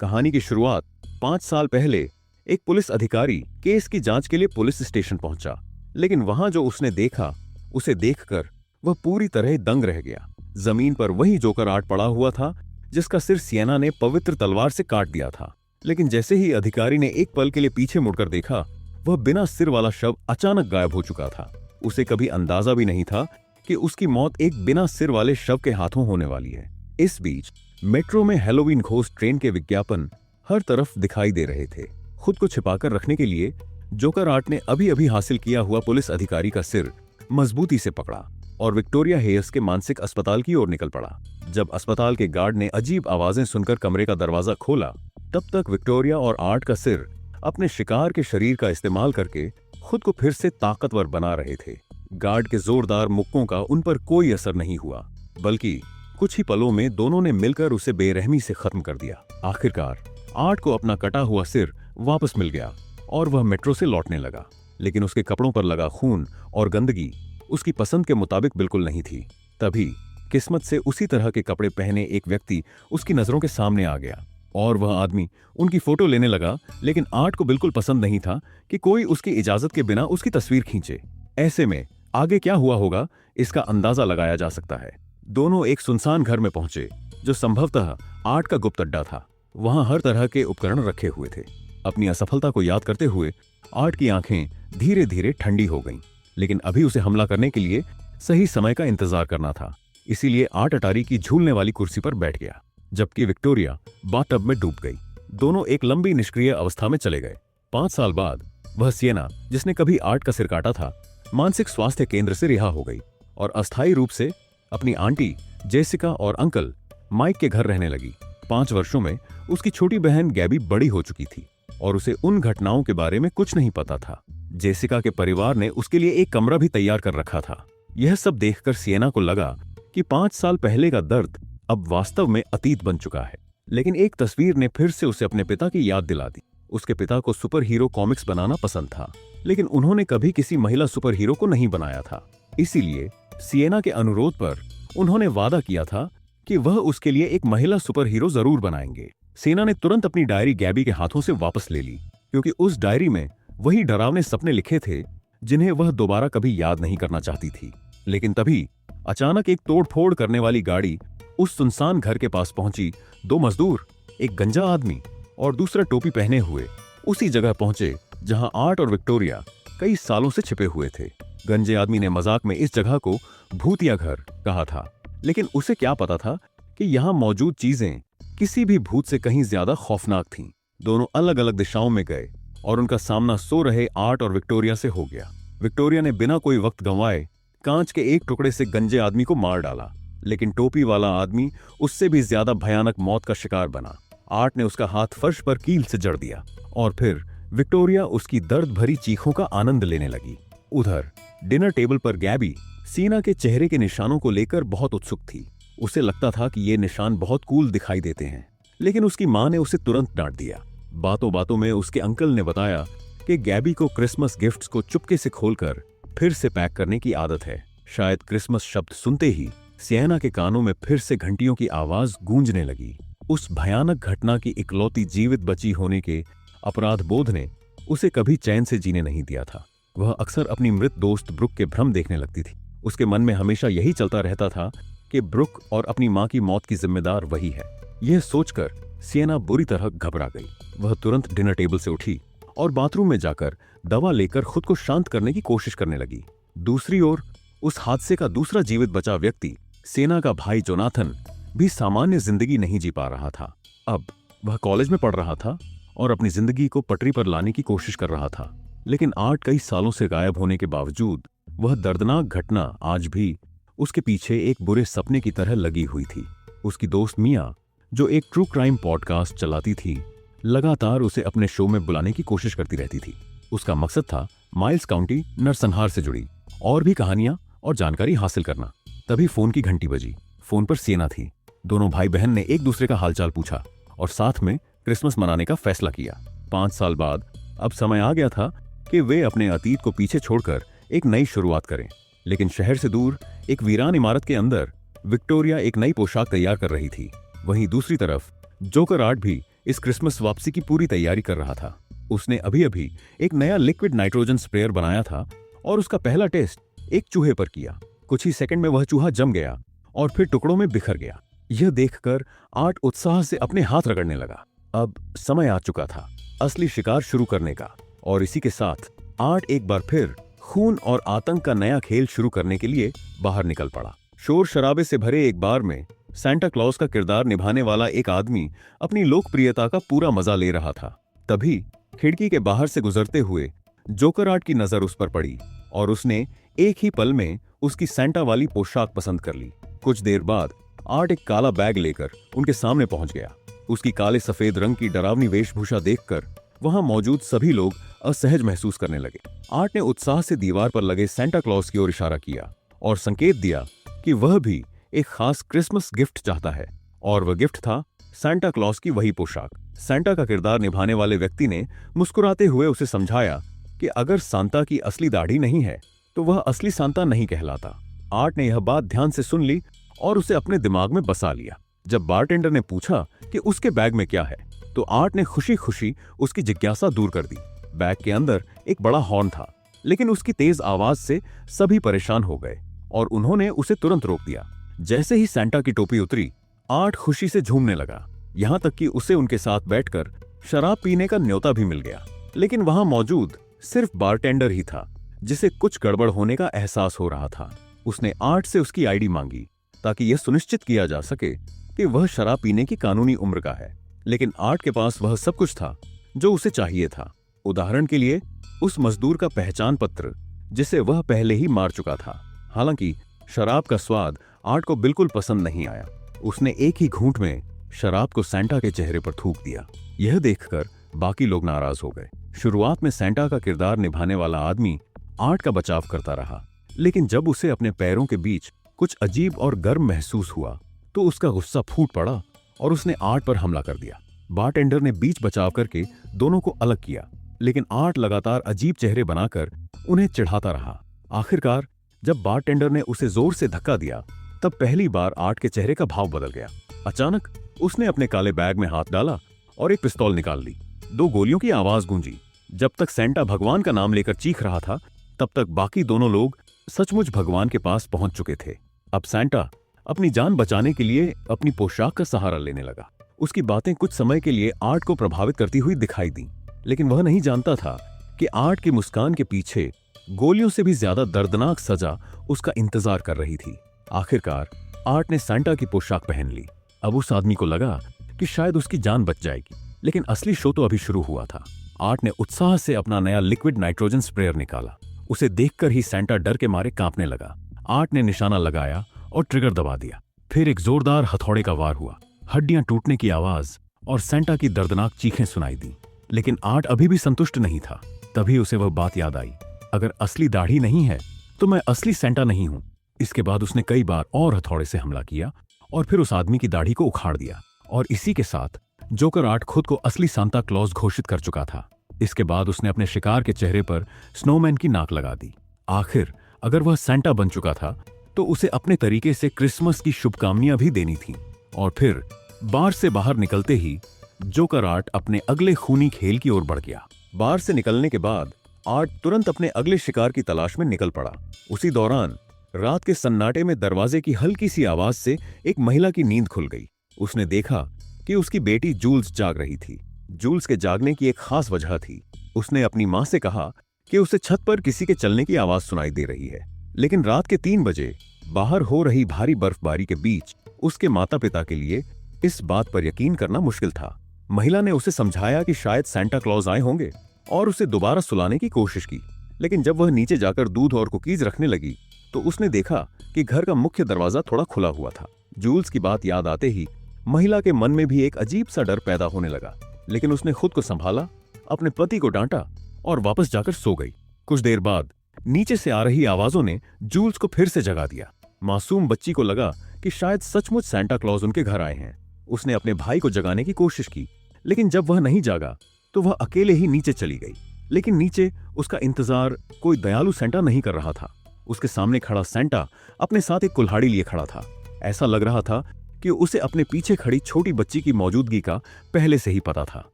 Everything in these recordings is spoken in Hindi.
कहानी की शुरुआत 5 साल पहले एक पुलिस अधिकारी केस की जांच के लिए पुलिस स्टेशन पहुंचा, लेकिन वहां जो उसने देखा उसे देखकर वह पूरी तरह दंग रह गया। जमीन पर वही जोकर आर्ट पड़ा हुआ था जिसका सिर सिएना ने पवित्र तलवार से काट दिया था। लेकिन जैसे ही अधिकारी ने एक पल के लिए पीछे मुड़कर देखा, वह बिना सिर वाला शव अचानक गायब हो चुका था। उसे कभी अंदाजा भी नहीं था कि उसकी मौत एक बिना सिर वाले शव के हाथों होने वाली है। इस बीच मेट्रो में हैलोवीन घोस्ट ट्रेन के विज्ञापन हर तरफ दिखाई दे रहे थे। खुद को छिपाकर रखने के लिए जोकर आर्ट ने अभी अभी हासिल किया हुआ पुलिस अधिकारी का सिर मजबूती से पकड़ा और विक्टोरिया हेयर्स के मानसिक अस्पताल की ओर निकल पड़ा। जब अस्पताल के गार्ड ने अजीब आवाजें सुनकर कमरे का दरवाजा खोला, तब तक विक्टोरिया और आर्ट का सिर अपने शिकार के शरीर का इस्तेमाल करके खुद को फिर से ताकतवर बना रहे थे। गार्ड के जोरदार मुक्कों का उन पर कोई असर नहीं हुआ, बल्कि कुछ ही पलों में दोनों ने मिलकर उसे बेरहमी से खत्म कर दिया। आखिरकार आर्ट को अपना कटा हुआ सिर वापस मिल गया और वह मेट्रो से लौटने लगा, लेकिन उसके कपड़ों पर लगा खून और गंदगी उसकी पसंद के मुताबिक बिल्कुल नहीं थी। तभी किस्मत से उसी तरह के कपड़े पहने एक व्यक्ति उसकी नजरों के सामने आ गया और वह आदमी उनकी फोटो लेने लगा, लेकिन आर्ट को बिल्कुल पसंद नहीं था कि कोई उसकी इजाजत के बिना उसकी तस्वीर खींचे। ऐसे में आगे क्या हुआ होगा इसका अंदाजा लगाया जा सकता है। दोनों एक सुनसान घर में पहुंचे जो संभवतः आर्ट का गुप्त अड्डा था। वहां हर तरह के उपकरण रखे हुए थे। अपनी असफलता को याद करते हुए आर्ट की आंखें धीरे धीरे ठंडी हो गईं, लेकिन अभी उसे हमला करने के लिए सही समय का इंतजार करना था। इसीलिए आर्ट अटारी की झूलने वाली कुर्सी पर बैठ गया, जबकि विक्टोरिया बाथटब में डूब गई। दोनों एक लंबी निष्क्रिय अवस्था में चले गए। 5 साल बाद वह सिएना, जिसने कभी आर्ट का सिर काटा था, मानसिक स्वास्थ्य केंद्र से रिहा हो गई और अस्थायी रूप से अपनी आंटी जेसिका और अंकल माइक के घर रहने लगी। 5 वर्षों में उसकी छोटी बहन गैबी बड़ी हो चुकी थी और उसे उन घटनाओं के बारे में कुछ नहीं पता था। जेसिका के परिवार ने उसके लिए एक कमरा भी तैयार कर रखा था। यह सब देखकर सिएना को लगा कि 5 साल पहले का दर्द अब वास्तव में अतीत बन चुका है। लेकिन एक तस्वीर ने फिर से उसे अपने पिता की याद दिला दी। उसके पिता को सुपर हीरो कॉमिक्स बनाना पसंद था, लेकिन उन्होंने कभी किसी महिला सुपर हीरो को नहीं बनाया था। इसीलिए सिएना के अनुरोध पर उन्होंने वादा किया था कि वह उसके लिए एक महिला सुपर हीरो जरूर बनाएंगे। सिएना ने तुरंत अपनी डायरी गैबी के हाथों से वापस ले ली, क्योंकि उस डायरी में वही डरावने सपने लिखे थे जिन्हें वह दोबारा कभी याद नहीं करना चाहती थी। लेकिन तभी अचानक एक तोड़फोड़ करने वाली गाड़ी उस सुनसान घर के पास पहुंची। 2 मजदूर, एक गंजा आदमी और दूसरा टोपी पहने हुए, उसी जगह पहुंचे जहां आर्ट और विक्टोरिया कई सालों से छिपे हुए थे। गंजे आदमी ने मजाक में इस जगह को भूतिया घर कहा था, लेकिन उसे क्या पता था कि यहां मौजूद चीजें किसी भी भूत से कहीं ज्यादा खौफनाक थीं। दोनों अलग अलग दिशाओं में गए और उनका सामना सो रहे आर्ट और विक्टोरिया से हो गया। विक्टोरिया ने बिना कोई वक्त गंवाए कांच के एक टुकड़े से गंजे आदमी को मार डाला, लेकिन टोपी वाला आदमी उससे भी ज्यादा भयानक मौत का शिकार बना। आर्ट ने उसका हाथ फर्श पर कील से जड़ दिया और फिर विक्टोरिया उसकी दर्द भरी चीखों का आनंद लेने लगी। उधर डिनर टेबल पर गैबी सिएना के चेहरे के निशानों को लेकर बहुत उत्सुक थी। उसे लगता था कि ये निशान बहुत कूल दिखाई देते हैं, लेकिन उसकी मां ने उसे तुरंत डांट दिया। बातों बातों में उसके अंकल ने बताया कि गैबी को क्रिसमस गिफ्ट्स को चुपके से खोलकर फिर से पैक करने की आदत है। शायद क्रिसमस शब्द सुनते ही सिएना के कानों में फिर से घंटियों की आवाज गूंजने लगी। उस भयानक घटना की इकलौती जीवित बची होने के अपराध बोध ने उसे कभी चैन से जीने नहीं दिया था। वह अक्सर अपनी मृत दोस्त ब्रुक के भ्रम देखने लगती थी। उसके मन में हमेशा यही चलता रहता था कि ब्रुक और अपनी मां की मौत की जिम्मेदार वही है। यह सोचकर सिएना बुरी तरह घबरा गई। वह तुरंत डिनर टेबल से उठी और बाथरूम में जाकर दवा लेकर खुद को शांत करने की कोशिश करने लगी। दूसरी ओर उस हादसे का दूसरा जीवित बचा व्यक्ति, सिएना का भाई जोनाथन, भी सामान्य जिंदगी नहीं जी पा रहा था। अब वह कॉलेज में पढ़ रहा था और अपनी जिंदगी को पटरी पर लाने की कोशिश कर रहा था। लेकिन आर्ट कई सालों से गायब होने के बावजूद वह दर्दनाक घटना आज भी उसके पीछे एक बुरे सपने की तरह लगी हुई थी। उसकी दोस्त मिया, जो एक ट्रू क्राइम पॉडकास्ट चलाती थी, लगातार उसे अपने शो में बुलाने की कोशिश करती रहती थी। उसका मकसद था माइल्स काउंटी नरसंहार से जुड़ी और भी कहानियां और जानकारी हासिल करना। तभी फोन की घंटी बजी। फोन पर सिएना थी। दोनों भाई बहन ने एक दूसरे का हालचाल पूछा और साथ में क्रिसमस मनाने का फैसला किया। 5 साल बाद अब समय आ गया था कि वे अपने अतीत को पीछे छोड़कर एक नई शुरुआत करें। लेकिन शहर से दूर एक वीरान इमारत के अंदर विक्टोरिया एक नई पोशाक तैयार कर रही थी। वहीं दूसरी तरफ जोकर आर्ट भी इस क्रिसमस वापसी की पूरी तैयारी कर रहा था। उसने अभी अभी एक नया लिक्विड नाइट्रोजन स्प्रेयर बनाया था और उसका पहला टेस्ट एक चूहे पर किया। कुछ ही सेकंड में वह चूहा जम गया और फिर टुकड़ों में बिखर गया। यह देखकर आर्ट उत्साह से अपने हाथ रगड़ने लगा। अब समय आ चुका था असली शिकार शुरू करने का, और इसी के साथ आर्ट एक बार फिर खून और आतंक का नया खेल शुरू करने के लिए बाहर निकल पड़ा। शोर शराबे से भरे एक बार में सांता क्लॉज का किरदार निभाने वाला एक आदमी अपनी लोकप्रियता का पूरा मजा ले रहा था। तभी खिड़की के बाहर से गुजरते हुए जोकर आर्ट की नजर उस पर पड़ी और उसने एक ही पल में उसकी सांता वाली पोशाक पसंद कर ली। कुछ देर बाद आर्ट एक काला बैग लेकर उनके सामने पहुंच गया। उसकी काले सफेद रंग की डरावनी वेशभूषा देखकर वहां मौजूद सभी लोग असहज महसूस करने लगे। आर्ट ने उत्साह से दीवार पर लगे सांता क्लॉज की ओर इशारा किया और संकेत दिया कि वह भी एक खास क्रिसमस गिफ्ट चाहता है, और वह गिफ्ट था सांता क्लॉज की वही पोशाक। सांता का किरदार निभाने वाले व्यक्ति ने मुस्कुराते हुए उसे समझाया कि अगर सांता की असली दाढ़ी नहीं है तो वह असली सांता नहीं कहलाता। आर्ट ने यह बात ध्यान से सुन ली और उसे अपने दिमाग में बसा लिया। जब बारटेंडर ने पूछा कि उसके बैग में क्या है, तो आर्ट ने खुशी खुशी उसकी जिज्ञासा दूर कर दी। बैग के अंदर एक बड़ा हॉर्न था, लेकिन उसकी तेज आवाज से सभी परेशान हो गए और उन्होंने उसे तुरंत रोक दिया। जैसे ही सांता की टोपी उतरी, आर्ट खुशी से झूमने लगा, यहां तक कि उसे उनके साथ बैठकर शराब पीने का न्योता भी मिल गया। लेकिन वहां मौजूद सिर्फ बारटेंडर ही था, जिसे कुछ गड़बड़ होने का एहसास हो रहा था। उसने आर्ट से उसकी आईडी मांगी ताकि यह सुनिश्चित किया जा सके कि वह शराब पीने की कानूनी उम्र का है। लेकिन आर्ट के पास वह सब कुछ था जो उसे चाहिए था। उदाहरण के लिए उस मजदूर का पहचान पत्र जिसे वह पहले ही मार चुका था। हालांकि शराब का स्वाद आर्ट को बिल्कुल पसंद नहीं आया। उसने एक ही घूंट में शराब को सांता के चेहरे पर थूक दिया। यह देखकर बाकी लोग नाराज हो गए। शुरुआत में सांता का किरदार निभाने वाला आदमी आर्ट का बचाव करता रहा, लेकिन जब उसे अपने पैरों के बीच कुछ अजीब और गर्म महसूस हुआ तो उसका गुस्सा फूट पड़ा और उसने आर्ट पर हमला कर दिया। बारटेंडर ने बीच बचाव करके दोनों को अलग किया, लेकिन आर्ट लगातार अजीब चेहरे बनाकर उन्हें चिढ़ाता रहा। आखिरकार जब बारटेंडर ने उसे जोर से धक्का दिया, तब पहली बार आर्ट के चेहरे का भाव बदल गया। अचानक उसने अपने काले बैग में हाथ डाला और एक पिस्तौल निकाल ली। 2 गोलियों की आवाज गूंजी। जब तक सांता भगवान का नाम लेकर चीख रहा था, तब तक बाकी दोनों लोग सचमुच भगवान के पास पहुंच चुके थे। अब सांता अपनी जान बचाने के लिए अपनी पोशाक का सहारा लेने लगा। उसकी बातें कुछ समय के लिए आर्ट को प्रभावित करती हुई दिखाई दी, लेकिन वह नहीं जानता था कि आर्ट की मुस्कान के पीछे गोलियों से भी ज्यादा दर्दनाक सजा उसका इंतजार कर रही थी। आखिरकार आर्ट ने सांता की पोशाक पहन ली। अब उस आदमी को लगा कि शायद उसकी जान बच जाएगी, लेकिन असली शो तो अभी शुरू हुआ था। आर्ट ने उत्साह से अपना नया लिक्विड नाइट्रोजन स्प्रेयर निकाला। उसे देखकर ही सांता डर के मारे कांपने लगा। आर्ट ने निशाना लगाया और ट्रिगर दबा दिया। फिर एक जोरदार हथौड़े का वार हुआ। हड्डियां टूटने की आवाज और सांता की दर्दनाक चीखें सुनाई दी। लेकिन आर्ट अभी भी संतुष्ट नहीं था। तभी उसे वह बात याद आई, अगर असली दाढ़ी नहीं है तो मैं असली सांता नहीं हूं। इसके बाद उसने कई बार और हथौड़े से हमला किया और फिर उस आदमी की दाढ़ी को उखाड़ दिया। और इसी के साथ जोकर आर्ट खुद को असली सांता क्लॉज घोषित कर चुका था। इसके बाद उसने अपने शिकार के चेहरे पर स्नोमैन की नाक लगा दी। आखिर अगर वह सांता बन चुका था तो उसे अपने तरीके से क्रिसमस की शुभकामनाएं भी देनी थी। और फिर बार से बाहर निकलते ही जोकर आर्ट अपने अगले खूनी खेल की ओर बढ़ गया। बार से निकलने के बाद आर्ट तुरंत अपने अगले शिकार की तलाश में निकल पड़ा। उसी दौरान रात के सन्नाटे में दरवाजे की हल्की सी आवाज से एक महिला की नींद खुल गई। उसने देखा कि उसकी बेटी जूल्स जाग रही थी। जूल्स के जागने की एक खास वजह थी। उसने अपनी मां से कहा कि उसे छत पर किसी के चलने की आवाज सुनाई दे रही है। लेकिन रात के 3 बजे बाहर हो रही भारी बर्फबारी के बीच उसके माता पिता के लिए इस बात पर यकीन करना मुश्किल था। महिला ने उसे समझाया कि शायद सांता क्लॉज आए होंगे और उसे दोबारा सुलाने की कोशिश की। लेकिन जब वह नीचे जाकर दूध और कुकीज रखने लगी तो उसने देखा कि घर का मुख्य दरवाजा थोड़ा खुला हुआ था। जूल्स की बात याद आते ही महिला के मन में भी एक अजीब सा डर पैदा होने लगा, लेकिन उसने खुद को संभाला, अपने पति को डांटा और वापस जाकर सो गई। कुछ देर बाद नीचे से आ रही आवाजों ने जूल्स को फिर से जगा दिया। मासूम बच्ची को लगा कि शायद सचमुच सांता क्लॉज उनके घर आए हैं। उसने अपने भाई को जगाने की कोशिश की, लेकिन जब वह नहीं जागा तो वह अकेले ही नीचे चली गई। लेकिन नीचे उसका इंतजार कोई दयालु सांता नहीं कर रहा था। उसके सामने खड़ा सांता अपने साथ एक कुल्हाड़ी लिए खड़ा था। ऐसा लग रहा था कि उसे अपने पीछे खड़ी छोटी बच्ची की मौजूदगी का पहले से ही पता था,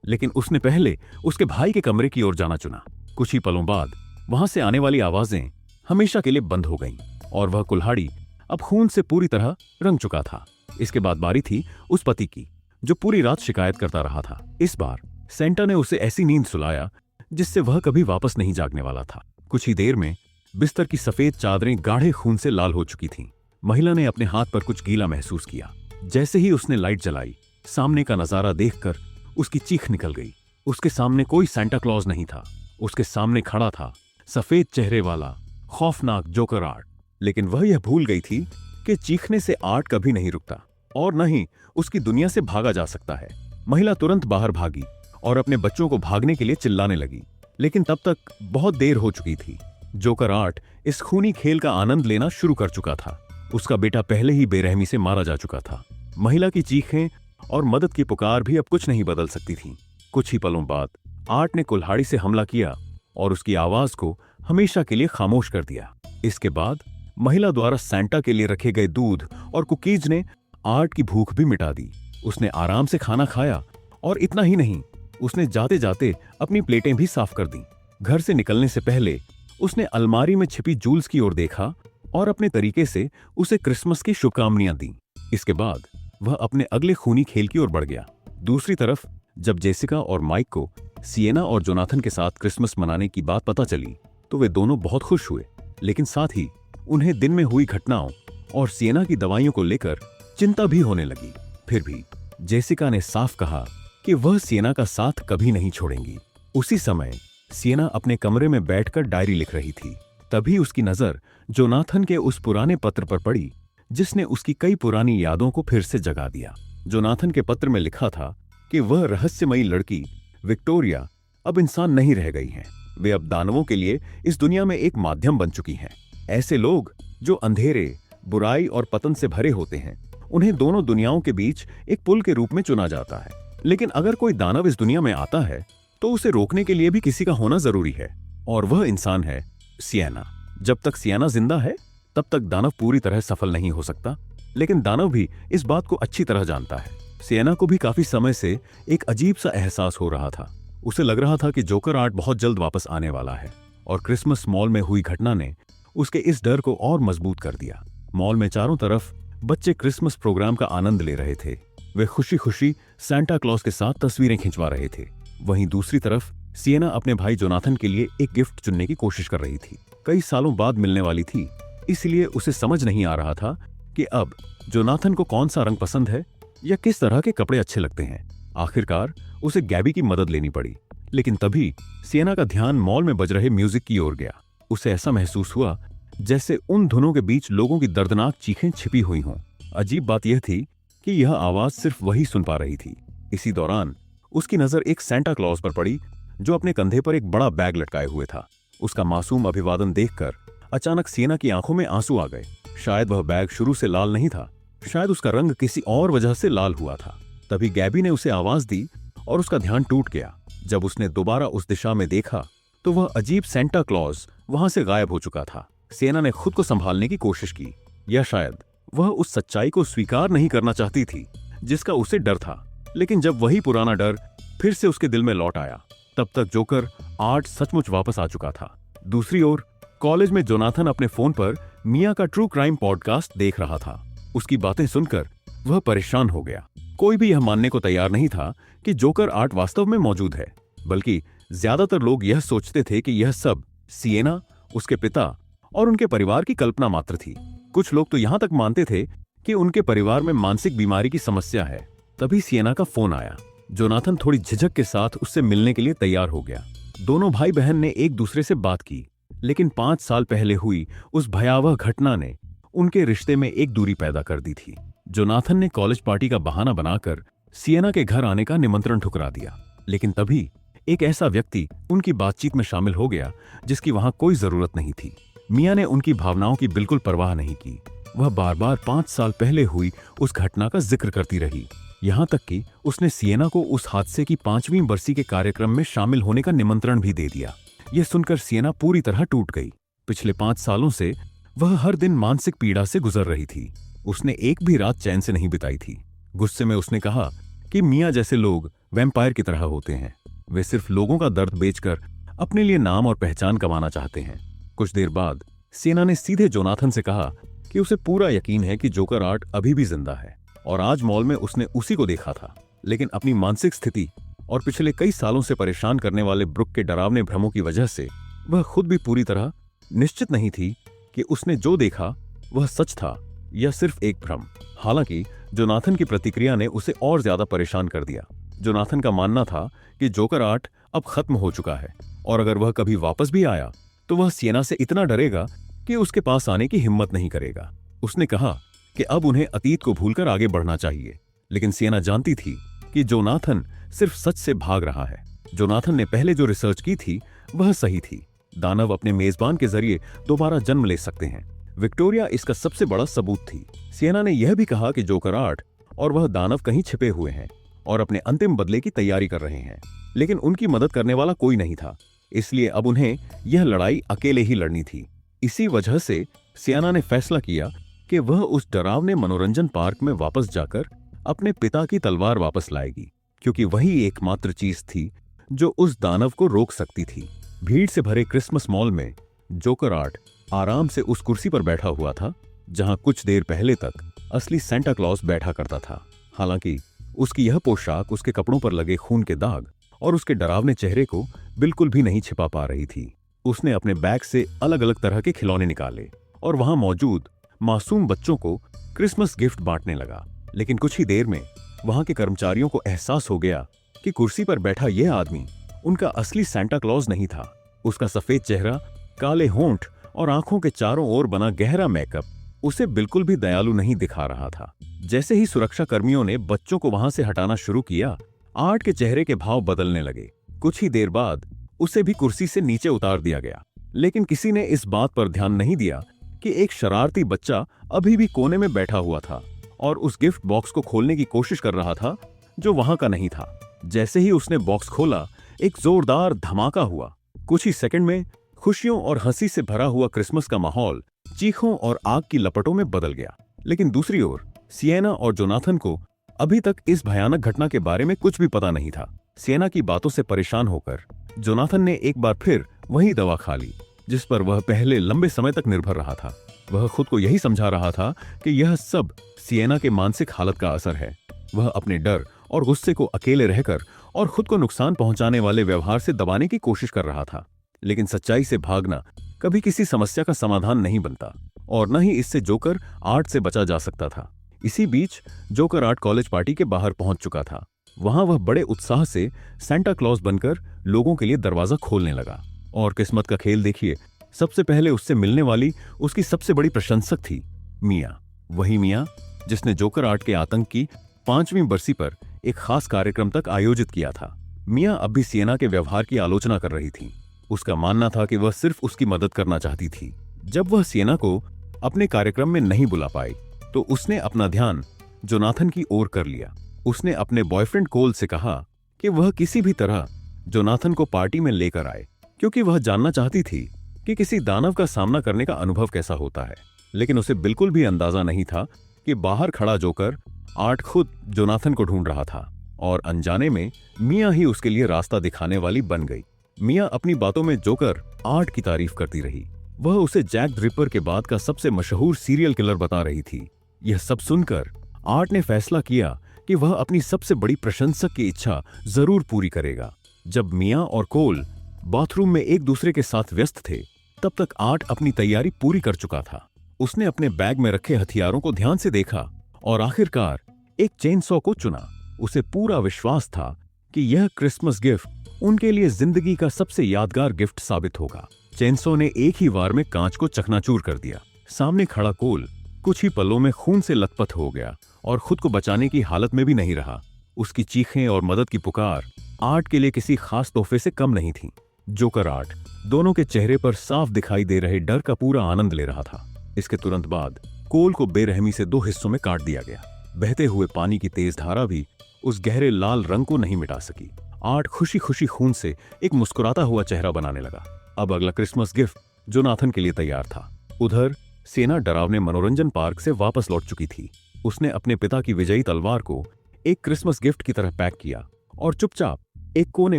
लेकिन उसने पहले उसके भाई के कमरे की ओर जाना चुना। कुछ ही पलों बाद वहां से आने वाली आवाजें हमेशा के लिए बंद हो गईं और वह कुल्हाड़ी अब खून से पूरी तरह रंग चुका था। इसके बाद बारी थी उस पति की जो पूरी रात शिकायत करता रहा था। इस बार सेंटा ने उसे ऐसी नींद सुलाया जिससे वह कभी वापस नहीं जागने वाला था। कुछ ही देर में बिस्तर की सफेद चादरें गाढ़े खून से लाल हो चुकी थीं। महिला ने अपने हाथ पर कुछ गीला महसूस किया। जैसे ही उसने लाइट जलाई, सामने का नजारा देखकर उसकी चीख निकल गई। उसके सामने कोई सांता क्लॉज नहीं था। उसके सामने खड़ा था सफेद चेहरे वाला खौफनाक जोकर आर्ट। लेकिन वह यह भूल गई थी कि चीखने से आर्ट कभी नहीं रुकता और न ही उसकी दुनिया से भागा जा सकता है। महिला तुरंत बाहर भागी और अपने बच्चों को भागने के लिए चिल्लाने लगी, लेकिन तब तक बहुत देर हो चुकी थी। जोकर आर्ट इस खूनी खेल का आनंद लेना शुरू कर चुका था। उसका बेटा पहले ही बेरहमी से मारा जा चुका था। महिला की चीखें और मदद की पुकार भी अब कुछ नहीं बदल सकती थीं। कुछ ही पलों बाद आर्ट ने कुल्हाड़ी से हमला किया और उसकी आवाज को हमेशा के लिए खामोश कर दिया। इसके बाद महिला द्वारा सांता के लिए रखे गए दूध और कुकीज ने आर्ट की भूख भी मिटा दी। उसने आराम से खाना खाया और इतना ही नहीं, उसने जाते जाते अपनी प्लेटें भी साफ कर दी। घर से निकलने से पहले उसने अलमारी में छिपी जूल्स की ओर देखा और अपने तरीके से उसे क्रिसमस की शुभकामनाएं दी। इसके बाद वह अपने अगले खूनी खेल की ओर बढ़ गया। दूसरी तरफ जब जेसिका और माइक को सिएना और जोनाथन के साथ क्रिसमस मनाने की बात पता चली तो वे दोनों बहुत खुश हुए, लेकिन साथ ही उन्हें दिन में हुई घटनाओं और सिएना की दवाइयों को लेकर चिंता भी होने लगी। फिर भी जेसिका ने साफ कहा कि वह सिएना का साथ कभी नहीं छोड़ेंगी। उसी समय सिएना अपने कमरे में बैठकर डायरी लिख रही थी। तभी उसकी नजर जोनाथन के उस पुराने पत्र पर पड़ी जिसने उसकी कई पुरानी यादों को फिर से जगा दिया। जोनाथन के पत्र में लिखा था कि वह रहस्यमयी लड़की विक्टोरिया अब इंसान नहीं रह गई हैं। वे अब दानवों के लिए इस दुनिया में एक माध्यम बन चुकी हैं। ऐसे लोग जो अंधेरे, बुराई और पतन से भरे होते हैं, उन्हें दोनों दुनियाओं के बीच एक पुल के रूप में चुना जाता है। लेकिन अगर कोई दानव इस दुनिया में आता है तो उसे रोकने के लिए भी किसी का होना जरूरी है, और वह इंसान है सिएना। जब तक सिएना जिंदा है तब तक दानव पूरी तरह सफल नहीं हो सकता, लेकिन दानव भी इस बात को अच्छी तरह जानता है। सिएना को भी काफी समय से एक अजीब सा एहसास हो रहा था। उसे लग रहा था कि जोकर आर्ट बहुत जल्द वापस आने वाला है, और क्रिसमस मॉल में हुई घटना ने उसके इस डर को और मजबूत कर दिया। मॉल में चारों तरफ बच्चे क्रिसमस प्रोग्राम का आनंद ले रहे थे। वे खुशी खुशी सांता क्लॉज के साथ तस्वीरें खिंचवा रहे थे। वहीं दूसरी तरफ सिएना अपने भाई जोनाथन के लिए एक गिफ्ट चुनने की कोशिश कर रही थी। कई सालों बाद मिलने वाली थी, इसलिए उसे समझ नहीं आ रहा था कि अब जोनाथन को कौन सा रंग पसंद है या किस तरह के कपड़े अच्छे लगते हैं। आखिरकार उसे गैबी की मदद लेनी पड़ी, लेकिन तभी सिएना का ध्यान मॉल में बज रहे म्यूजिक की ओर गया। उसे ऐसा महसूस हुआ जैसे उन धुनों के बीच लोगों की दर्दनाक चीखें छिपी हुई हों। अजीब बात यह थी कि यह आवाज सिर्फ वही सुन पा रही थी। इसी दौरान उसकी नजर एक सांता क्लॉज पर पड़ी जो अपने कंधे पर एक बड़ा बैग लटकाए हुए था। उसका मासूम अभिवादन देखकर अचानक सिएना की आंखों में आंसू आ गए। शायद वह बैग शुरू से लाल नहीं था, शायद उसका रंग किसी और वजह से लाल हुआ था। तभी गैबी ने उसे आवाज दी और उसका ध्यान टूट गया। जब उसने दोबारा उस दिशा में देखा तो वह अजीब सांता क्लॉज वहां से गायब हो चुका था। सिएना ने खुद को संभालने की कोशिश की, या शायद वह उस सच्चाई को स्वीकार नहीं करना चाहती थी जिसका उसे डर था। लेकिन जब वही पुराना डर फिर से उसके दिल में लौट आया, तब तक जोकर आर्ट सचमुच वापस आ चुका था। दूसरी ओर कॉलेज में जोनाथन अपने फोन पर मिया का ट्रू क्राइम पॉडकास्ट देख रहा था। उसकी बातें सुनकर वह परेशान हो गया। कोई भी यह मानने को तैयार नहीं था कि जोकर आर्ट वास्तव में मौजूद है, बल्कि ज्यादातर लोग यह सोचते थे कि यह सब सिएना, उसके पिता और उनके परिवार की कल्पना मात्र थी। कुछ लोग तो यहां तक मानते थे कि उनके परिवार में मानसिक बीमारी की समस्या है। तभी सिएना का फोन आया। जोनाथन थोड़ी झिझक के साथ उससे मिलने के लिए तैयार हो गया। दोनों भाई बहन ने एक दूसरे से बात की, लेकिन 5 साल पहले हुई उस भयावह घटना ने उनके रिश्ते में एक दूरी पैदा कर दी थी। जोनाथन ने कॉलेज पार्टी का बहाना बनाकर सिएना के घर आने का निमंत्रण ठुकरा दिया, लेकिन तभी एक ऐसा व्यक्ति उनकी बातचीत में शामिल हो गया जिसकी वहां कोई जरूरत नहीं थी। मिया ने उनकी भावनाओं की बिल्कुल परवाह नहीं की। वह बार बार 5 साल पहले हुई उस घटना का जिक्र करती रही, यहां तक कि उसने सिएना को उस हादसे की 5वीं बरसी के कार्यक्रम में शामिल होने का निमंत्रण भी दे दिया। यह सुनकर सिएना पूरी तरह टूट गई। पिछले 5 सालों से वह हर दिन मानसिक पीड़ा से गुजर रही थी। उसने एक भी रात चैन से नहीं बिताई थी। गुस्से में उसने कहा कि मियाँ जैसे लोग वैम्पायर की तरह होते हैं। वे सिर्फ लोगों का दर्द बेचकर अपने लिए नाम और पहचान कमाना चाहते हैं। कुछ देर बाद सिएना ने सीधे जोनाथन से कहा कि उसे पूरा यकीन है कि जोकर आर्ट अभी भी जिंदा है और आज मॉल में उसने उसी को देखा था। लेकिन अपनी मानसिक स्थिति और पिछले कई सालों से परेशान करने वाले ब्रुक के डरावने भ्रमों की वजह से वह खुद भी पूरी तरह निश्चित नहीं थी कि उसने जो देखा वह सच था या सिर्फ एक भ्रम। हालांकि जोनाथन की प्रतिक्रिया ने उसे और ज्यादा परेशान कर दिया। जोनाथन का मानना था कि जोकर आर्ट अब खत्म हो चुका है और अगर वह कभी वापस भी आया तो वह सिएना से इतना डरेगा कि उसके पास आने की हिम्मत नहीं करेगा। उसने कहा कि अब उन्हें अतीत को भूलकर आगे बढ़ना चाहिए, लेकिन सिएना जानती थी कि जोनाथन सिर्फ सच से भाग रहा है। जोनाथन ने पहले जो रिसर्च की थी वह सही थी। दानव अपने मेजबान के जरिए दोबारा जन्म ले सकते हैं। विक्टोरिया इसका सबसे बड़ा सबूत थी। सिएना ने यह भी कहा कि जोकर आर्ट और वह दानव कहीं छिपे हुए हैं और अपने अंतिम बदले की तैयारी कर रहे हैं, लेकिन उनकी मदद करने वाला कोई नहीं था, इसलिए अब उन्हें यह लड़ाई अकेले ही लड़नी थी। इसी वजह से सिएना ने फैसला किया कि वह उस डरावने मनोरंजन पार्क में वापस जाकर अपने पिता की तलवार वापस लाएगी, क्योंकि वही एकमात्र चीज थी जो उस दानव को रोक सकती थी। भीड़ से भरे क्रिसमस मॉल में जोकर आर्ट आराम से उस कुर्सी पर बैठा हुआ था जहां कुछ देर पहले तक असली सेंटा क्लॉज बैठा करता था। हालांकि उसकी यह पोशाक उसके कपड़ों पर लगे खून के दाग और उसके डरावने चेहरे को बिल्कुल भी नहीं छिपा पा रही थी। उसने अपने बैग से अलग अलग तरह के खिलौने निकाले और वहां मौजूद मासूम बच्चों को क्रिसमस गिफ्ट बांटने लगा। लेकिन कुछ ही देर में वहां के कर्मचारियों को एहसास हो गया कि कुर्सी पर बैठा यह आदमी उनका असली सेंटा क्लॉज नहीं था। उसका सफेद चेहरा, काले होंठ और आंखों के चारों ओर बना गहरा मेकअप उसे बिल्कुल भी दयालु नहीं दिखा रहा था। जैसे ही सुरक्षा कर्मियों ने बच्चों को वहां से हटाना शुरू किया, आर्ट के चेहरे के भाव बदलने लगे। कुछ ही देर बाद उसे भी कुर्सी से नीचे उतार दिया गया, लेकिन किसी ने इस बात पर ध्यान नहीं दिया कि एक शरारती बच्चा अभी भी कोने में बैठा हुआ था और उस गिफ्ट बॉक्स को खोलने की कोशिश कर रहा था जो वहां का नहीं था। जैसे ही उसने बॉक्स खोला, एक जोरदार धमाका हुआ। कुछ ही सेकंड में खुशियों और हंसी से भरा हुआ क्रिसमस का माहौल चीखों और आग की लपटों में बदल गया। लेकिन दूसरी ओर सिएना और जोनाथन को अभी तक इस भयानक घटना के बारे में कुछ भी पता नहीं था। सिएना की बातों से परेशान होकर जोनाथन ने एक बार फिर वही दवा खा ली जिस पर वह पहले लंबे समय तक निर्भर रहा था। वह खुद को यही समझा रहा था कि यह सब सिएना के मानसिक हालत का असर है। वह अपने डर और गुस्से को अकेले रहकर और खुद को नुकसान पहुंचाने वाले व्यवहार से दबाने की कोशिश कर रहा था। लेकिन सच्चाई से भागना कभी किसी समस्या का समाधान नहीं बनता और न ही इससे जोकर आर्ट से बचा जा सकता था। इसी बीच जोकर आर्ट कॉलेज पार्टी के बाहर पहुंच चुका था। वहां वह बड़े उत्साह से सेंटा क्लॉज बनकर लोगों के लिए दरवाजा खोलने लगा। और किस्मत का खेल देखिए, सबसे पहले उससे मिलने वाली उसकी सबसे बड़ी प्रशंसक थी मिया। वही मिया जिसने जोकर आर्ट के आतंक की 5वीं बरसी पर एक खास कार्यक्रम तक आयोजित किया था। मिया अब भी सिएना के व्यवहार की आलोचना कर रही थी। उसका मानना था कि वह सिर्फ उसकी मदद करना चाहती थी। जब वह सिएना को अपने कार्यक्रम में नहीं बुला पाई तो उसने अपना ध्यान जोनाथन की ओर कर लिया। उसने अपने बॉयफ्रेंड कोल से कहा कि वह किसी भी तरह जोनाथन को पार्टी में लेकर आए, क्योंकि वह जानना चाहती थी कि किसी दानव का सामना करने का अनुभव कैसा होता है। लेकिन उसे बिल्कुल भी अंदाजा नहीं था कि बाहर खड़ा जोकर आर्ट खुद जोनाथन को ढूंढ रहा था और अनजाने में मिया ही उसके लिए रास्ता दिखाने वाली बन गई। मिया अपनी बातों में जोकर आर्ट की तारीफ करती रही। वह उसे जैक द रिपर के बाद का सबसे मशहूर सीरियल किलर बता रही थी। यह सब सुनकर आर्ट ने फैसला किया कि वह अपनी सबसे बड़ी प्रशंसक की इच्छा जरूर पूरी करेगा। जब मिया और कोल बाथरूम में एक दूसरे के साथ व्यस्त थे, तब तक आर्ट अपनी तैयारी पूरी कर चुका था। उसने अपने बैग में रखे हथियारों को ध्यान से देखा और आखिरकार एक चेनसॉ को चुना। उसे पूरा विश्वास था कि यह क्रिसमस गिफ्ट उनके लिए जिंदगी का सबसे यादगार गिफ्ट साबित होगा। चेनसॉ ने एक ही वार में कांच को चकनाचूर कर दिया। सामने खड़ा कोल कुछ ही पलों में खून से लथपथ हो गया और खुद को बचाने की हालत में भी नहीं रहा। उसकी चीखें और मदद की पुकार आर्ट के लिए किसी खास तोहफे से कम नहीं थी। जोकर आर्ट दोनों के चेहरे पर साफ दिखाई दे रहे डर का पूरा आनंद ले रहा था। इसके तुरंत बाद कोल को बेरहमी से 2 हिस्सों में काट दिया गया। बहते हुए पानी की तेज धारा भी उस गहरे लाल रंग को नहीं मिटा सकी। आर्ट खुशी खुशी खून से एक मुस्कुराता हुआ चेहरा बनाने लगा। अब अगला क्रिसमस गिफ्ट जोनाथन के लिए तैयार था। उधर सिएना डरावने मनोरंजन पार्क से वापस लौट चुकी थी। उसने अपने पिता की विजयी तलवार को एक क्रिसमस गिफ्ट की तरह पैक किया और चुपचाप एक कोने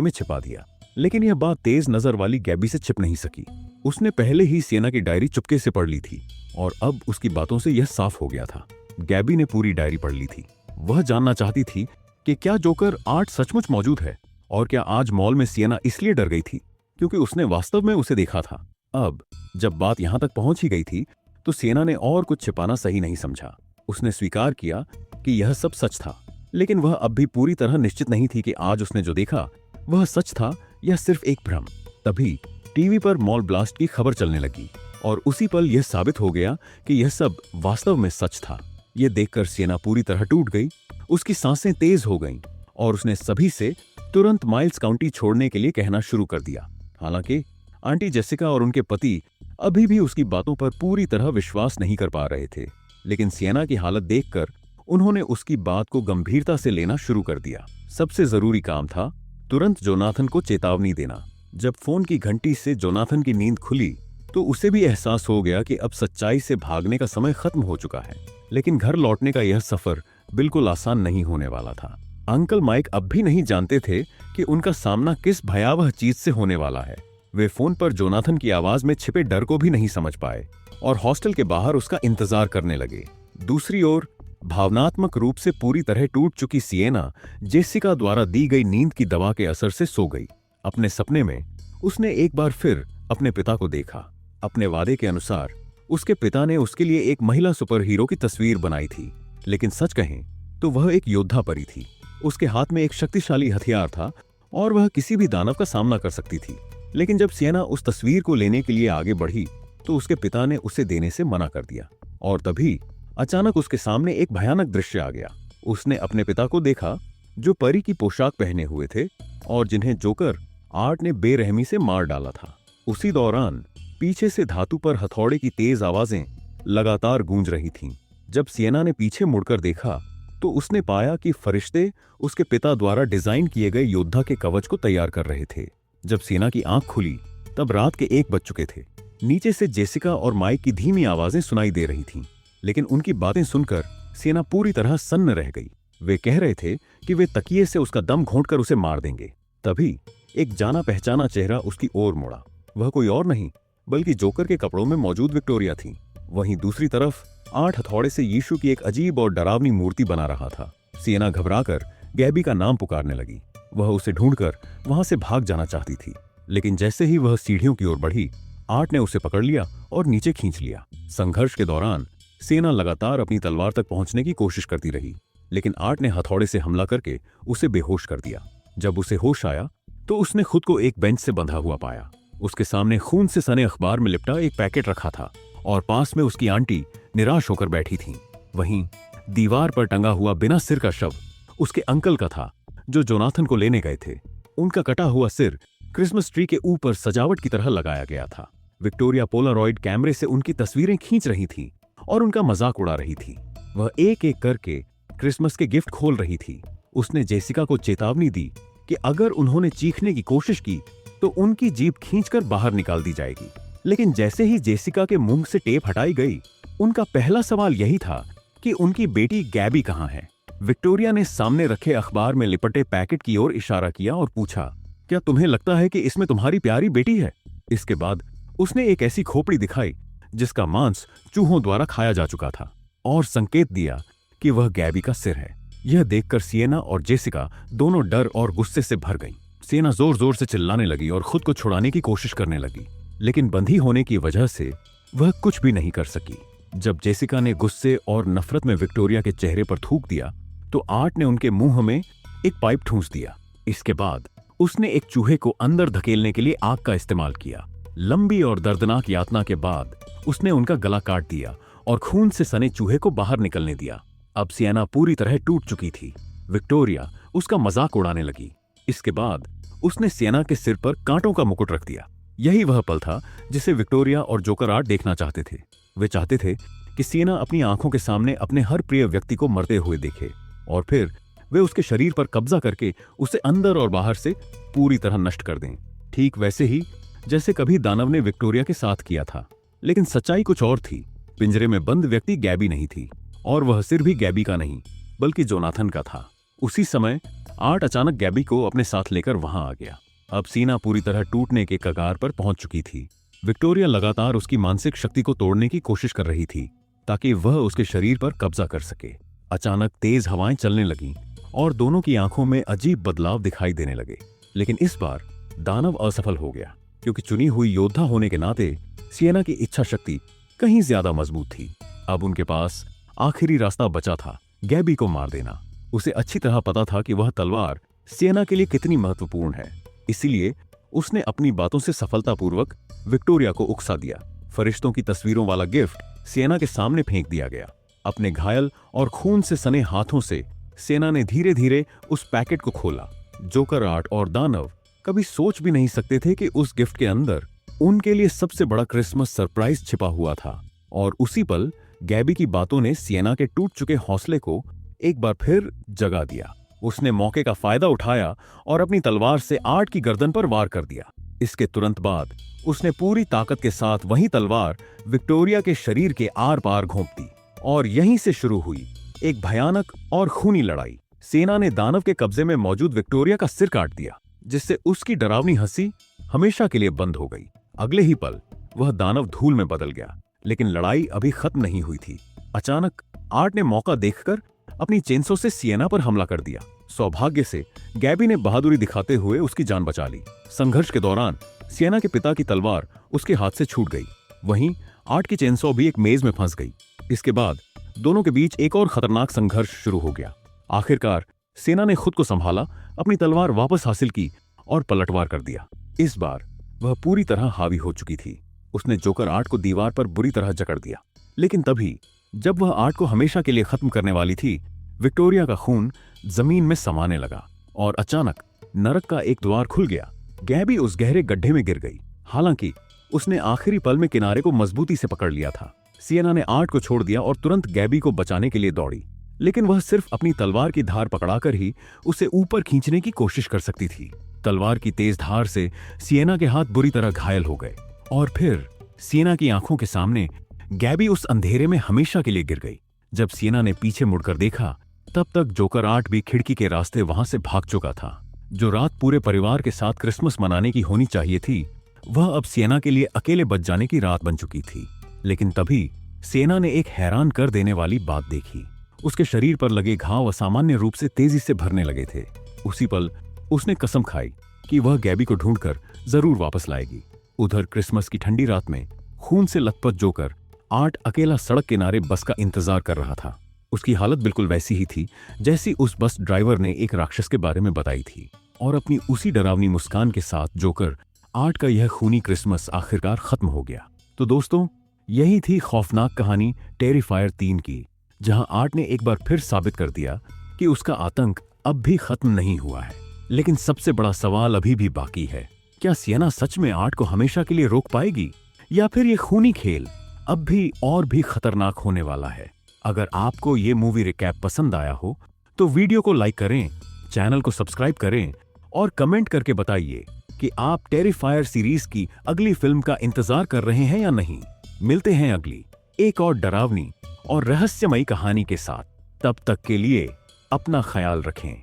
में छिपा दिया। लेकिन यह बात तेज नजर वाली गैबी से छिप नहीं सकी। उसने पहले ही सिएना की डायरी चुपके से पढ़ ली थी और अब उसकी बातों से यह साफ हो गया था। गैबी ने पूरी डायरी पढ़ ली थी। वह जानना चाहती थी कि क्या जोकर 8 सचमुच मौजूद है और क्या आज मॉल में सिएना इसलिए डर गई थी क्योंकि उसने वास्तव में उसे देखा था। अब जब बात यहां तक पहुंच ही गई थी तो सिएना ने और कुछ छिपाना सही नहीं समझा। उसने स्वीकार किया कि यह सब सच था, लेकिन वह अब भी पूरी तरह निश्चित नहीं थी कि आज उसने जो देखा वह सच था या सिर्फ एक भ्रम। तभी टीवी पर मॉल ब्लास्ट की खबर चलने लगी और उसी पल यह साबित हो गया कि यह सब वास्तव में सच था। यह देखकर सिएना पूरी तरह टूट गई। उसकी सांसें तेज हो गईं और उसने सभी से तुरंत माइल्स काउंटी छोड़ने के लिए कहना शुरू कर दिया। हालांकि आंटी जेसिका और उनके पति अभी भी उसकी बातों पर पूरी तरह विश्वास नहीं कर पा रहे थे, लेकिन सिएना की हालत देखकर उन्होंने उसकी बात को गंभीरता से लेना शुरू कर दिया। सबसे जरूरी काम था तुरंत जोनाथन को चेतावनी देना। जब फोन की घंटी से जोनाथन की नींद खुली तो उसे भी एहसास हो गया कि अब सच्चाई से भागने का समय खत्म हो चुका है, लेकिन घर लौटने का यह सफर बिल्कुल आसान नहीं होने वाला था। अंकल माइक अब भी नहीं जानते थे कि उनका सामना किस भयावह चीज से होने वाला है। वे फोन पर जोनाथन की आवाज में छिपे डर को भी नहीं समझ पाए और हॉस्टल के बाहर उसका इंतजार करने लगे। दूसरी ओर भावनात्मक रूप से पूरी तरह टूट चुकी सिएना जेसिका द्वारा दी गई नींद की दवा के असर से सो गई। अपने सपने में उसने एक बार फिर अपने पिता को देखा। अपने वादे के अनुसार उसके पिता ने उसके लिए एक महिला सुपर हीरो की तस्वीर बनाई थी, लेकिन सच कहें तो वह एक योद्धा परी थी। उसके हाथ में एक शक्तिशाली हथियार था और वह किसी भी दानव का सामना कर सकती थी। लेकिन जब सिएना उस तस्वीर को लेने के लिए आगे बढ़ी तो उसके पिता ने उसे देने से मना कर दिया और तभी अचानक उसके सामने एक भयानक दृश्य आ गया। उसने अपने पिता को देखा जो परी की पोशाक पहने हुए थे और जिन्हें जोकर आर्ट ने बेरहमी से मार डाला था। उसी दौरान पीछे से धातु पर हथौड़े की तेज आवाजें लगातार गूंज रही थीं। जब सिएना ने पीछे मुड़कर देखा तो उसने पाया कि फरिश्ते उसके पिता द्वारा डिजाइन किए गए योद्धा के कवच को तैयार कर रहे थे। जब सिएना की आंख खुली तब रात के 1 बज चुके थे। नीचे से जेसिका और माइक की धीमी आवाजें सुनाई दे रही थीं, लेकिन उनकी बातें सुनकर सिएना पूरी तरह सन्न रह गई। वे कह रहे थे कि वे तकिए से उसका दम घोंटकर उसे मार देंगे। तभी एक जाना पहचाना चेहरा उसकी ओर मुड़ा। वह कोई और नहीं बल्कि जोकर के कपड़ों में मौजूद विक्टोरिया थी। वहीं दूसरी तरफ 8 हथौड़े से यीशु की एक अजीब और डरावनी मूर्ति बना रहा था। सिएना घबराकर गैबी का नाम पुकारने लगी। वह उसे ढूंढकर वहां से भाग जाना चाहती थी, लेकिन जैसे ही वह सीढ़ियों की ओर बढ़ी, आर्ट ने उसे पकड़ लिया और नीचे खींच लिया। संघर्ष के दौरान सिएना लगातार अपनी तलवार तक पहुंचने की कोशिश करती रही, लेकिन आर्ट ने हथौड़े से हमला करके उसे बेहोश कर दिया। जब उसे होश आया तो उसने खुद को एक बेंच से बंधा हुआ पाया। उसके सामने खून से सने अखबार में लिपटा एक पैकेट रखा था और पास में उसकी आंटी निराश होकर बैठी थीं। वहीं दीवार पर टंगा हुआ बिना सिर का शव उसके अंकल का था जो जोनाथन को लेने गए थे। उनका कटा हुआ सिर क्रिसमस ट्री के ऊपर सजावट की तरह लगाया गया था। विक्टोरिया पोलारॉइड कैमरे से उनकी तस्वीरें खींच रही थी और उनका मजाक उड़ा रही थी। वह एक एक करके क्रिसमस के गिफ्ट खोल रही थी। उसने जेसिका को चेतावनी दी कि अगर उन्होंने चीखने की कोशिश की तो उनकी जीभ खींचकर बाहर निकाल दी जाएगी। लेकिन जैसे ही जेसिका के मुंह से टेप हटाई गई, उनका पहला सवाल यही था कि उनकी बेटी गैबी कहाँ है। विक्टोरिया ने सामने रखे अखबार में लिपटे पैकेट की ओर इशारा किया और पूछा, क्या तुम्हें लगता है कि इसमें तुम्हारी प्यारी बेटी है? इसके बाद उसने एक ऐसी खोपड़ी दिखाई जिसका मांस चूहों द्वारा खाया जा चुका था और संकेत दिया कि वह गैबी का सिर है। यह देखकर सिएना और जेसिका दोनों डर और गुस्से से भर गईं। सिएना जोर जोर से चिल्लाने लगी और खुद को छुड़ाने की कोशिश करने लगी, लेकिन बंधी होने की वजह से वह कुछ भी नहीं कर सकी। जब जेसिका ने गुस्से और नफरत में विक्टोरिया के चेहरे पर थूक दिया तो आर्ट ने उनके मुंह में एक पाइप ठूंस दिया। इसके बाद उसने एक चूहे को अंदर धकेलने के लिए आग का इस्तेमाल किया। लंबी और दर्दनाक यातना के बाद उसने उनका गला काट दिया और खून से सने चूहे को बाहर निकलने दिया। अब सिएना पूरी तरह टूट चुकी थी। विक्टोरिया उसका मजाक उड़ाने लगी। इसके बाद उसने सिएना के सिर पर कांटों का मुकुट रख दिया। यही वह पल था जिसे विक्टोरिया और जोकर आर्ट देखना चाहते थे। वे चाहते थे कि सिएना अपनी आंखों के सामने अपने हर प्रिय व्यक्ति को मरते हुए देखे और फिर वे उसके शरीर पर कब्जा करके उसे अंदर और बाहर से पूरी तरह नष्ट कर दें, ठीक वैसे ही जैसे कभी दानव ने विक्टोरिया के साथ किया था। लेकिन सच्चाई कुछ और थी। पिंजरे में बंद व्यक्ति गैबी नहीं थी, और वह सिर भी गैबी का नहीं बल्कि जोनाथन का था। उसी समय आर्ट अचानक गैबी को अपने साथ लेकर वहां आ गया। अब सिएना पूरी तरह टूटने के कगार पर पहुंच चुकी थी। विक्टोरिया लगातार उसकी मानसिक शक्ति को तोड़ने की कोशिश कर रही थी ताकि वह उसके शरीर पर कब्जा कर सके। अचानक तेज हवाएं चलने लगीं और दोनों की आंखों में अजीब बदलाव दिखाई देने लगे। लेकिन इस बार दानव असफल हो गया, क्योंकि चुनी हुई योद्धा होने के नाते सिएना की इच्छा शक्ति कहीं ज्यादा मजबूत थी। अब उनके पास आखिरी रास्ता बचा था, गैबी को मार देना। उसे अच्छी तरह पता था कि वह तलवार सिएना के लिए कितनी महत्वपूर्ण है, इसीलिए उसने अपनी बातों से सफलतापूर्वक विक्टोरिया को उकसा दिया। फरिश्तों की तस्वीरों वाला गिफ्ट सिएना के सामने फेंक दिया गया। अपने घायल और खून से सने हाथों से सिएना ने धीरे धीरे उस पैकेट को खोला। जोकर आर्ट और दानव कभी सोच भी नहीं सकते थे कि उस गिफ्ट के अंदर उनके लिए सबसे बड़ा क्रिसमस सरप्राइज छिपा हुआ था। और उसी पल गैबी की बातों ने सिएना के टूट चुके हौसले को एक बार फिर जगा दिया। उसने मौके का फायदा उठाया और अपनी तलवार से आर्ट की गर्दन पर वार कर दिया। इसके तुरंत बाद उसने पूरी ताकत के साथ वही तलवार विक्टोरिया के शरीर के आर पार घोंप दी, और यहीं से शुरू हुई एक भयानक और खूनी लड़ाई। सेना ने दानव के कब्जे में मौजूद विक्टोरिया का सिर काट दिया, जिससे उसकी डरावनी हंसी हमेशा के लिए बंद हो गई। अगले ही पल वह दानव धूल में बदल गया, लेकिन लड़ाई अभी खत्म नहीं हुई थी। अचानक आर्ट ने मौका देखकर अपनी चेनसो से सिएना पर हमला कर दिया। सौभाग्य से गैबी ने बहादुरी दिखाते हुए उसकी जान बचा ली। संघर्ष के दौरान सिएना के पिता की तलवार उसके हाथ से छूट गई। वहीं आर्ट की चेनसो भी एक मेज में फंस गई। इसके बाद दोनों के बीच एक और खतरनाक संघर्ष शुरू हो गया। आखिरकार सेना ने खुद को संभाला, अपनी तलवार वापस हासिल की और पलटवार कर दिया। इस बार वह पूरी तरह हावी हो चुकी थी। उसने जोकर आर्ट को दीवार पर बुरी तरह जकड़ दिया। लेकिन तभी जब वह आर्ट को हमेशा के लिए खत्म करने वाली थी, विक्टोरिया का खून जमीन में समाने लगा और अचानक नरक का एक द्वार खुल गया। गैबी उस गहरे गड्ढे में गिर गई। हालांकि उसने आखिरी पल में किनारे को मजबूती से पकड़ लिया था। सिएना ने आर्ट को छोड़ दिया और तुरंत गैबी को बचाने के लिए दौड़ी, लेकिन वह सिर्फ अपनी तलवार की धार पकड़ाकर ही उसे ऊपर खींचने की कोशिश कर सकती थी। तलवार की तेज धार से सिएना के हाथ बुरी तरह घायल हो गए, और फिर सिएना की आंखों के सामने गैबी उस अंधेरे में हमेशा के लिए गिर गई। जब सिएना ने पीछे मुड़कर देखा, तब तक जोकर आर्ट भी खिड़की के रास्ते वहां से भाग चुका था। जो रात पूरे परिवार के साथ क्रिसमस मनाने की होनी चाहिए थी, वह अब सिएना के लिए अकेले बच जाने की रात बन चुकी थी। लेकिन तभी सिएना ने एक हैरान कर देने वाली बात देखी। उसके शरीर पर लगे घाव असामान्य रूप से तेजी से भरने लगे थे। उसी पल उसने कसम खाई कि वह गैबी को ढूंढकर जरूर वापस लाएगी। उधर क्रिसमस की ठंडी रात में खून से लथपथ जोकर आर्ट अकेला सड़क किनारे बस का इंतजार कर रहा था। उसकी हालत बिल्कुल वैसी ही थी जैसी उस बस ड्राइवर ने एक राक्षस के बारे में बताई थी, और अपनी उसी डरावनी मुस्कान के साथ जोकर आर्ट का यह खूनी क्रिसमस आखिरकार खत्म हो गया। तो दोस्तों, यही थी खौफनाक कहानी टेरिफायर 3 की, जहां आर्ट ने एक बार फिर साबित कर दिया कि उसका आतंक अब भी खत्म नहीं हुआ है। लेकिन सबसे बड़ा सवाल अभी भी बाकी है, क्या सिएना सच में आर्ट को हमेशा के लिए रोक पाएगी, या फिर ये खूनी खेल अब भी और भी खतरनाक होने वाला है? अगर आपको ये मूवी रिकैप पसंद आया हो तो वीडियो को लाइक करें, चैनल को सब्सक्राइब करें और कमेंट करके बताइए कि आप टेरिफायर सीरीज की अगली फिल्म का इंतजार कर रहे हैं या नहीं। मिलते हैं अगली एक और डरावनी और रहस्यमयी कहानी के साथ। तब तक के लिए अपना ख्याल रखें।